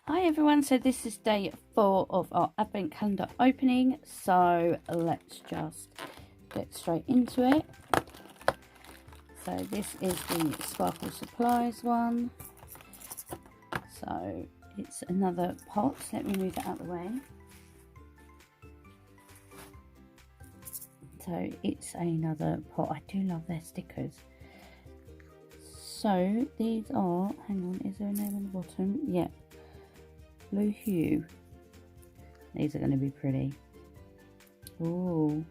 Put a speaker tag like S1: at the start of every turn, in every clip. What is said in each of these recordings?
S1: Hi everyone, so this is day 4 of our advent calendar opening, so let's just get straight into it. So this is the Sparkle Supplies one, so it's another pot. Let me move that out of the way. So it's another pot. I do love their stickers. So these are, hang on, is there a name on the bottom? Yeah, Blue Hue. These are going to be pretty. Oh,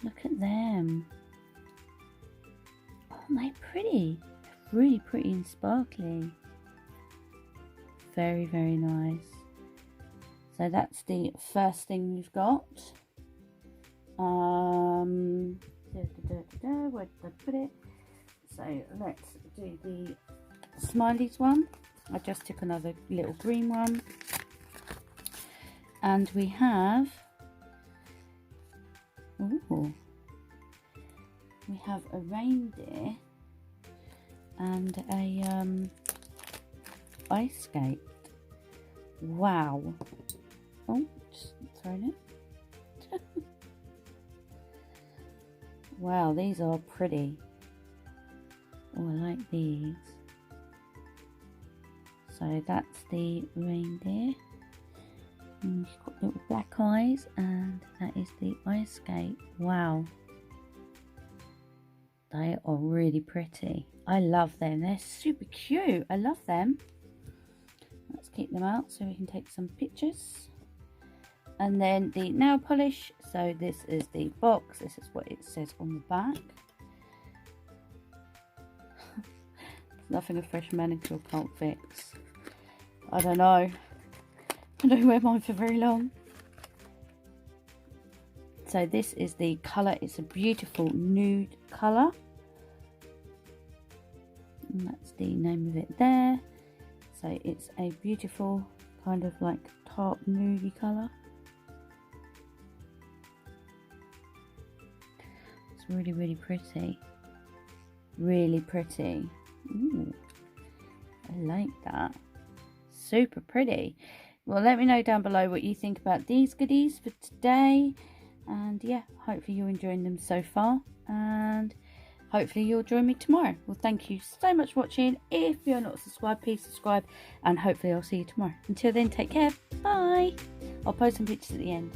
S1: look at them. Aren't they pretty? They're really pretty and sparkly. Very, very nice. So that's the first thing we've got. Where did I put it? So let's do the smileys one. I just took another little green one, and we have a reindeer and a ice skate. Wow. Oh, just throwing it. Wow, these are pretty. Oh, I like these. So that's the reindeer. And she's got little black eyes, and that is the ice skate. Wow. They are really pretty. I love them. They're super cute. I love them. Let's keep them out so we can take some pictures. And then the nail polish. So this is the box. This is what it says on the back. Nothing a fresh manicure can't fix. I don't know. I don't wear mine for very long. So this is the colour. It's a beautiful nude colour. And that's the name of it there. So it's a beautiful kind of like taupe nudie colour. It's really, really pretty. Really pretty. Ooh, I like that. Super pretty. Well, let me know down below what you think about these goodies for today. And yeah, hopefully you're enjoying them so far. And hopefully you'll join me tomorrow. Well, thank you so much for watching. If you're not subscribed, please subscribe. And hopefully I'll see you tomorrow. Until then, take care. Bye. I'll post some pictures at the end.